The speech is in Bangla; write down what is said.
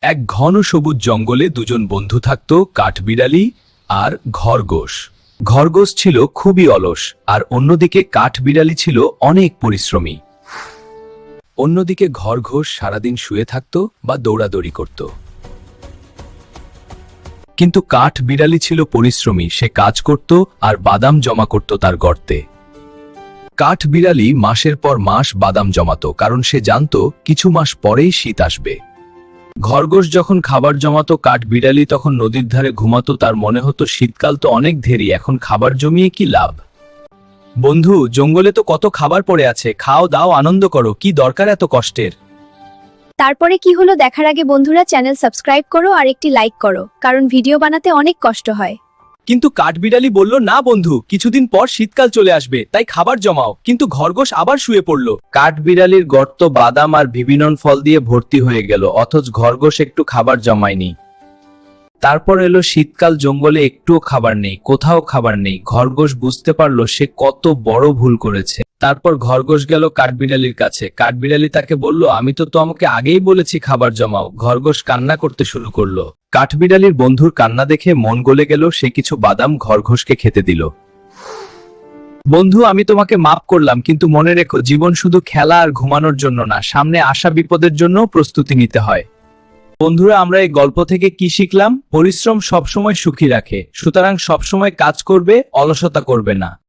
এক ঘন সবুজ জঙ্গলে দুজন বন্ধু থাকত, কাঠবিড়ালি আর খরগোশ। খরগোশ ছিল খুবই অলস, আর অন্যদিকে কাঠবিড়ালি ছিল অনেক পরিশ্রমী। অন্যদিকে খরগোশ সারাদিন শুয়ে থাকত বা দৌড়াদৌড়ি করত। কিন্তু কাঠবিড়ালি ছিল পরিশ্রমী, সে কাজ করত আর বাদাম জমা করত তার গর্তে। কাঠবিড়ালি মাসের পর মাস বাদাম জমাতো, কারণ সে জানত কিছু মাস পরেই শীত আসবে। খরগোশ যখন খাবার জমাতো, কাঠবিড়ালি তখন নদীর ধারে ঘুমাতো। তার মনে হতো শীতকাল তো অনেক দেরি, এখন খাবার জমিয়ে কি লাভ। বন্ধু, জঙ্গলে তো কত খাবার পড়ে আছে, খাও দাও আনন্দ করো, কি দরকার এত কষ্টের। তারপরে কি হলো দেখার আগে বন্ধুরা চ্যানেল সাবস্ক্রাইব করো আর একটি লাইক করো, কারণ ভিডিও বানাতে অনেক কষ্ট হয়। কিন্তু কাঠবিড়ালি বলল, না বন্ধু, কিছুদিন পর শীতকাল চলে আসবে, তাই খাবার জমাও। কিন্তু খরগোশ আবার শুয়ে পড়ল। কাঠবিড়ালির গর্ত বাদাম আর বিভিন্ন ফল দিয়ে ভর্তি হয়ে গেল, অথচ খরগোশ একটু খাবার জমায়নি। তারপর এলো শীতকাল, জঙ্গলে একটুও খাবার নেই, কোথাও খাবার নেই। খরগোশ বুঝতে পারলো সে কত বড় ভুল করেছে। তারপর খরগোশ গেল কাঠবিড়ালির কাছে। কাঠবিড়ালি তাকে বলল, আমি তো তোমাকে আগেই বলেছি খাবার জমাও। খরগোশ কান্না করতে শুরু করলো। কাঠবিড়ালির বন্ধুর কান্না দেখে মন গলে গেল, সে কিছু বাদাম খরগোশকে খেতে দিল। বন্ধু, আমি তোমাকে মাফ করলাম, কিন্তু মনে রেখো, জীবন শুধু খেলা আর ঘুমানোর জন্য না, সামনে আসা বিপদের জন্য প্রস্তুতি নিতে হয়। বন্ধুরা, আমরা এই গল্প থেকে কি শিখলাম? পরিশ্রম সবসময় সুখী রাখে, সুতরাং সবসময় কাজ করবে, অলসতা করবে না।